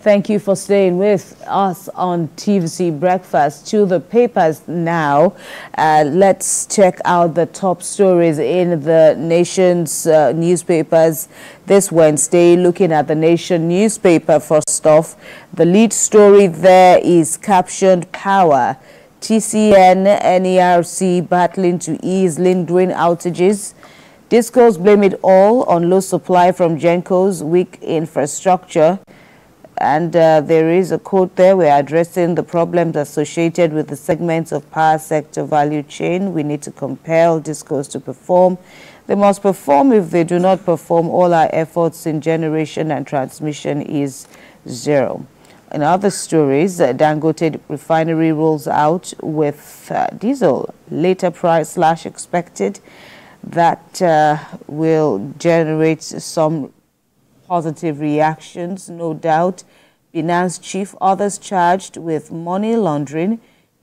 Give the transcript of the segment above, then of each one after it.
Thank you for staying with us on TVC Breakfast. To the papers now. Let's check out the top stories in the nation's newspapers this Wednesday. Looking at the Nation newspaper first off, the lead story there is captioned Power. TCN, NERC battling to ease lingering outages. Discos blame it all on low supply from Genco's weak infrastructure. And there is a quote there: we're addressing the problems associated with the segments of power sector value chain. We need to compel Discos to perform. They must perform. If they do not perform, all our efforts in generation and transmission is zero. In other stories, Dangote refinery rolls out with diesel later price slash expected. That will generate some positive reactions, no doubt. Binance chief, others charged with money laundering.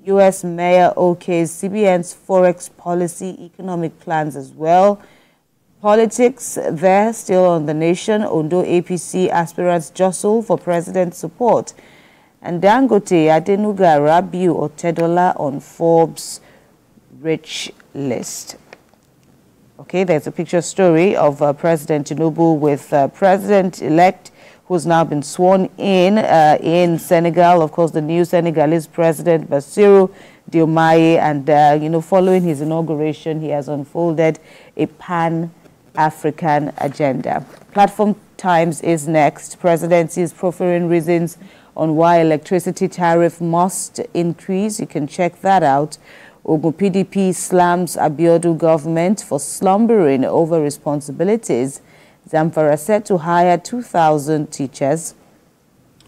U.S. Mayor OK's CBN's forex policy, economic plans as well. Politics there, still on the Nation. Ondo APC aspirants jostle for president support. And Dangote, Adenuga, Rabiu, Otedola on Forbes' rich list. Okay, there's a picture story of President Tinubu with President-elect who's now been sworn in Senegal. Of course, the new Senegalese President, Bassirou Diomaye, and, following his inauguration, he has unfolded a pan-African agenda. Platform Times is next. Presidency is proffering reasons on why electricity tariff must increase. You can check that out. Ogun PDP slams Abiodun government for slumbering over responsibilities. Zamfara set to hire 2,000 teachers.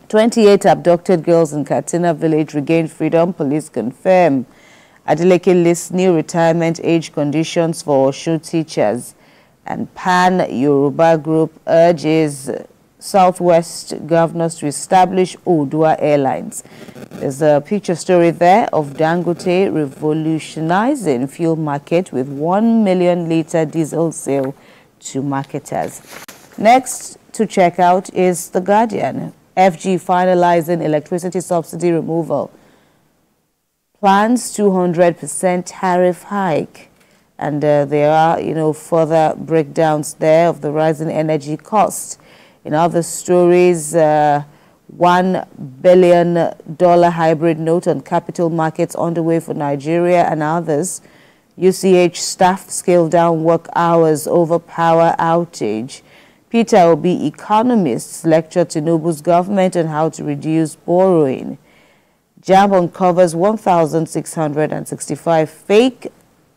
28 abducted girls in Katsina village regained freedom, police confirm. Adeleke lists new retirement age conditions for Oshu teachers. And Pan Yoruba Group urges Southwest governors to establish Odua Airlines. There's a picture story there of Dangote revolutionizing fuel market with 1 million litre diesel sale to marketers. Next to check out is The Guardian. FG finalizing electricity subsidy removal. Plans 200% tariff hike. And there are, further breakdowns there of the rising energy costs. In other stories, $1 billion hybrid note on capital markets underway for Nigeria and others. UCH staff scale down work hours over power outage. Peter Obi economists lecture Tinubu's government on how to reduce borrowing. JAMB uncovers 1,665 fake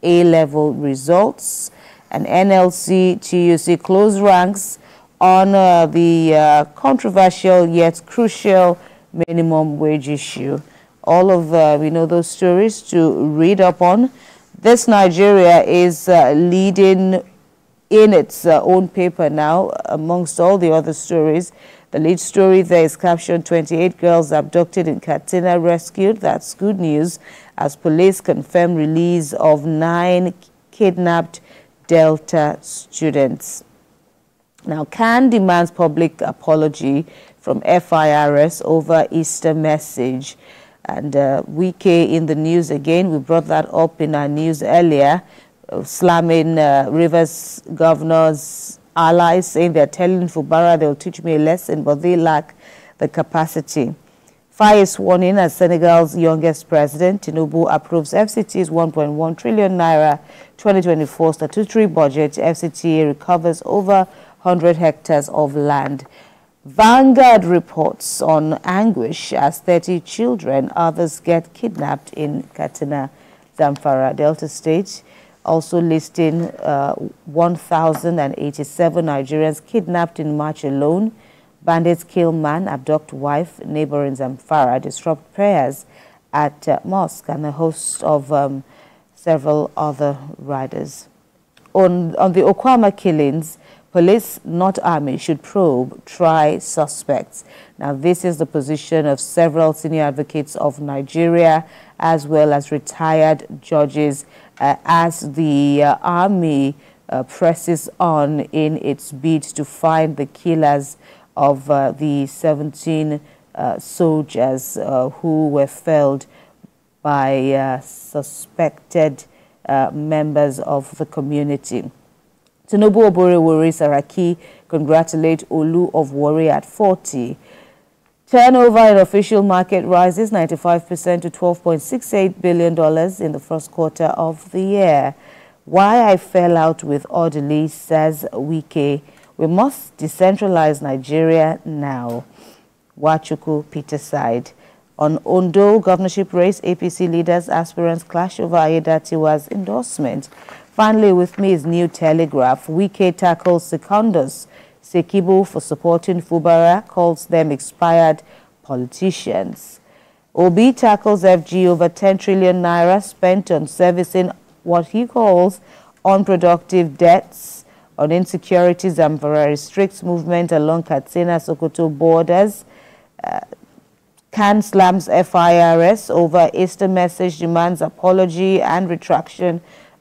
A-level results. And NLC TUC close ranks on the controversial yet crucial minimum wage issue. All of those stories to read up on. This Nigeria is leading in its own paper now amongst all the other stories. The lead story there is captioned 28 girls abducted in Katsina rescued. That's good news as police confirm release of 9 kidnapped Delta students. Now, CAN demands public apology from FIRS over Easter message. And Wike in the news again. We brought that up in our news earlier, slamming Rivers governor's allies, saying they're telling Fubara they'll teach me a lesson, but they lack the capacity. Faye is sworn in as Senegal's youngest president. Tinubu approves FCT's 1.1 trillion naira 2024 statutory budget. FCTA recovers over 100 hectares of land. Vanguard reports on anguish as 30 children, others get kidnapped in Katsina, Zamfara, Delta State. Also listing 1,087 Nigerians kidnapped in March alone. Bandits kill man, abduct wife, neighbor in Zamfara, disrupt prayers at mosque, and a host of several other riders. On the Okwama killings, police, not army, should probe, try suspects. Now, this is the position of several senior advocates of Nigeria, as well as retired judges, as the army presses on in its bid to find the killers of the 17 soldiers who were felled by suspected members of the community. Tinubu Oborewori Saraki congratulate Olu of Warri at 40. Turnover in official market rises 95% to $12.68 billion in the first quarter of the year. Why I fell out with orderly, says Wike. We must decentralize Nigeria now. Wachuku Peter side. On Ondo governorship race, APC leaders, aspirants clash over Ayedatiwa's endorsement. Finally, with me is New Telegraph. Wike tackles Secondus. Sekibo for supporting Fubara, calls them expired politicians. Obi tackles FG over 10 trillion naira spent on servicing what he calls unproductive debts. On insecurity, Zamfara restricts movement along Katsina-Sokoto borders. Can slams FIRS over Easter message, demands apology and retraction,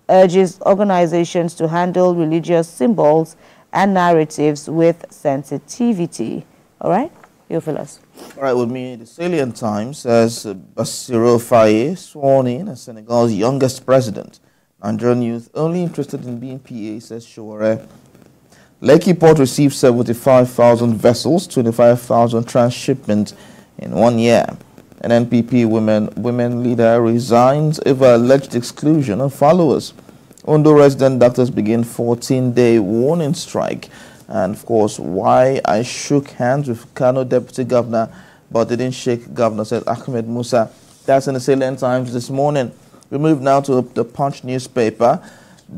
urges organizations to handle religious symbols and narratives with sensitivity. All right, Theophilus. All right, with me, the Salient Times says Bassirou Faye sworn in as Senegal's youngest president. Nigerian youth only interested in being PA, says Showore. Lekki Port received 75,000 vessels, 25,000 transshipment in 1 year. An NPP women leader resigns over alleged exclusion of followers. Ondo resident doctors begin 14-day warning strike. And of course, why I shook hands with Kano Deputy Governor but didn't shake Governor, said Ahmed Musa. That's in the Salient Times this morning. We move now to the Punch newspaper.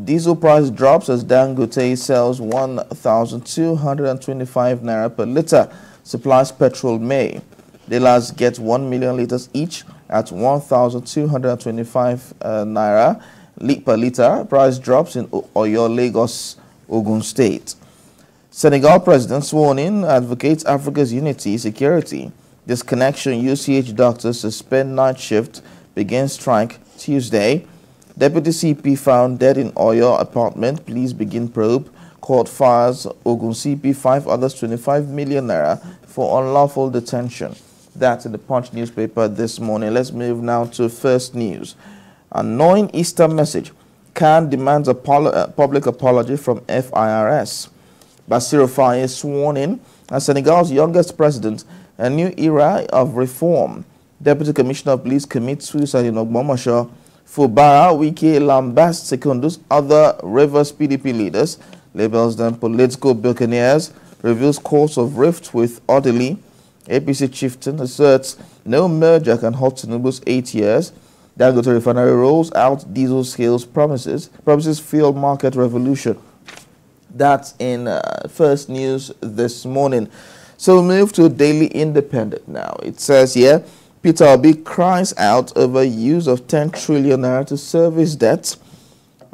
Diesel price drops as Dangote sells 1,225 naira per litre. Supplies petrol May. Dealers get 1 million litres each at 1,225 naira per litre. Price drops in Oyo, Lagos, Ogun State. Senegal president sworn in advocates Africa's unity, security. Disconnection, UCH doctors suspend night shift, begin strike Tuesday. Deputy CP found dead in Oyo apartment. Police begin probe. Court fires Ogun CP, 5 others 25 million naira for unlawful detention. That's in the Punch newspaper this morning. Let's move now to First News. Annoying Easter message. Khan demands a public apology from FIRS. Bassirou Faye sworn in as Senegal's youngest president. A new era of reform. Deputy Commissioner of Police commits suicide in Ogbomoso. Fubara, Wike, Lambast, Secondus, other Rivers PDP leaders, labels them political buccaneers, reveals cause of rift with orderly. APC chieftain asserts no merger can halt Tinubu's 8 years. Dangote refinery rolls out diesel scales promises fuel market revolution. That's in First News this morning. So we move to Daily Independent now. It says here, Peter Obi cries out over use of 10 trillion naira to service debts.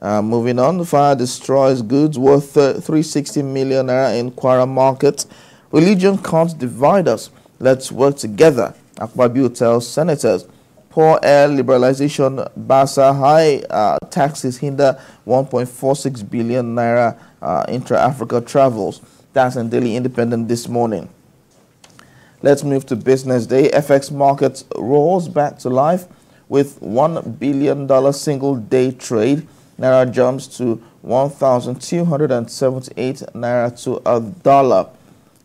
Moving on, the fire destroys goods worth 360 million naira in Kwara market. Religion can't divide us. Let's work together. Akpabio tells senators. Poor air liberalization, Basa high taxes hinder 1.46 billion naira intra-Africa travels. That's in Daily Independent this morning. Let's move to Business Day. FX markets roars back to life with $1 billion single-day trade. Naira jumps to 1,278 naira to a dollar.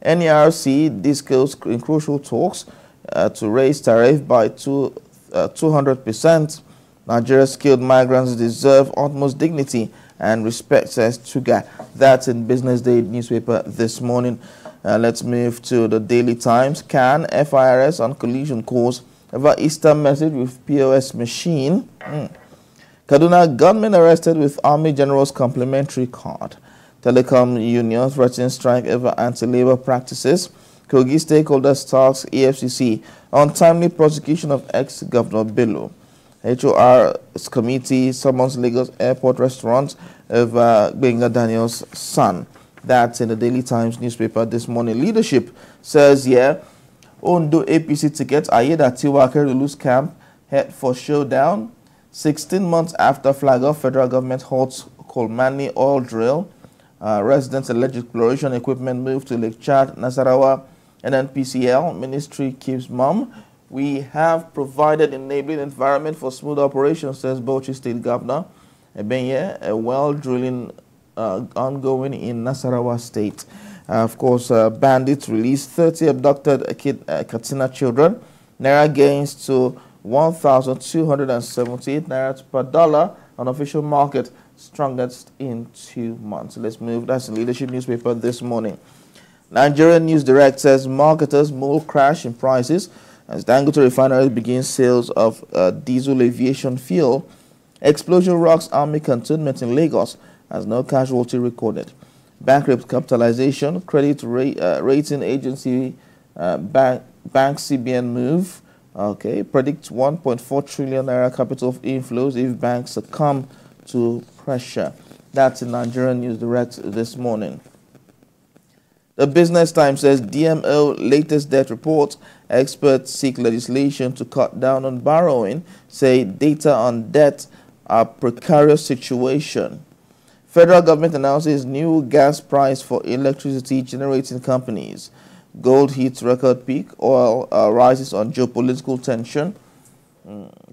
NERC disclosed in crucial talks to raise tariff by 200%. Nigeria's skilled migrants deserve utmost dignity and respect, says Tuga. That's in Business Day newspaper this morning. Let's move to the Daily Times. Can FIRS on collision course over Easter message with POS machine. Kaduna gunmen arrested with Army General's complimentary card. Telecom union threatens strike over anti-labor practices. Kogi stakeholders task EFCC on timely prosecution of ex-Governor Bello. HOR's committee summons Lagos Airport restaurant over Benga Daniel's son. That's in the Daily Times newspaper this morning. Leadership says, Ondo APC ticket, Ayedatiwa Lulu's camp, head for showdown. 16 months after flag off, federal government halts Kolmani oil drill. Residents alleged exploration equipment moved to Lake Chad, Nasarawa. And then PCL, Ministry keeps mum. We have provided enabling environment for smooth operations, says Bauchi State Governor. Ebenye, a well drilling ongoing in Nasarawa State. Of course, bandits released 30 abducted Katsina children. Naira gains to 1,278 Naira per dollar on official market, strongest in 2 months. Let's move. That's the leadership newspaper this morning. Nigerian News Direct says marketers mold crash in prices as Dangote refineries begin sales of diesel aviation fuel. Explosion rocks army cantonment in Lagos as no casualty recorded. Bank capitalization, credit rating agency bank CBN move. Okay, predicts 1.4 trillion naira capital inflows if banks succumb to pressure. That's in Nigerian News Direct this morning. The Business Times says DMO latest debt report. Experts seek legislation to cut down on borrowing. Say data on debt are precarious situation. Federal government announces new gas price for electricity generating companies. Gold hits record peak. Oil rises on geopolitical tension.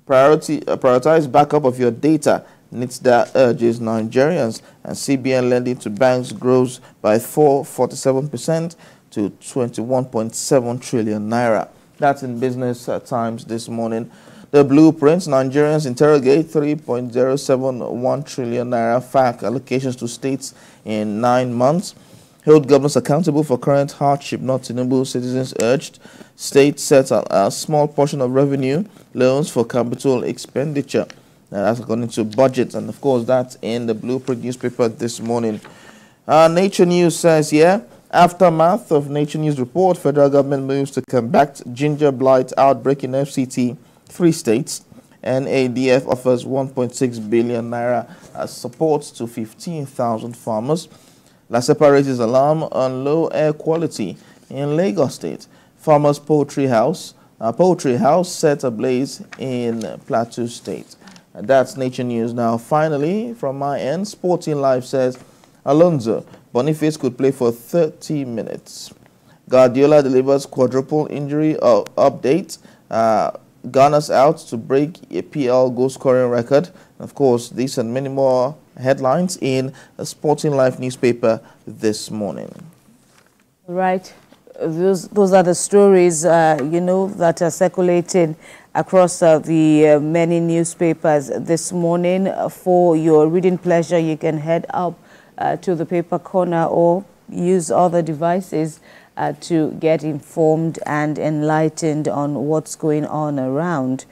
Prioritize backup of your data. NITSDA urges Nigerians. And CBN lending to banks grows by 47% to 21.7 trillion naira. That's in Business Times this morning. The blueprints, Nigerians interrogate 3.071 trillion naira FAC allocations to states in 9 months. Hold governors accountable for current hardship, not Tinubu, citizens urged. State sets a small portion of revenue loans for capital expenditure. That's according to budgets, and of course that's in the Blueprint newspaper this morning. Nature News says here, aftermath of Nature News report, federal government moves to combat ginger blight outbreak in FCT, 3 states. NADF offers 1.6 billion naira as support to 15,000 farmers. LASEPA raises alarm on low air quality in Lagos State. Farmers' poultry house set ablaze in Plateau State. That's Nature News. Now, finally, from my end, Sporting Life says Alonso Boniface could play for 30 minutes. Guardiola delivers quadruple injury update. Ghana's out to break a PL goal-scoring record. Of course, these and many more headlines in the Sporting Life newspaper this morning. Right. Those are the stories, that are circulating across the many newspapers this morning. For your reading pleasure, you can head up to the paper corner or use other devices to get informed and enlightened on what's going on around.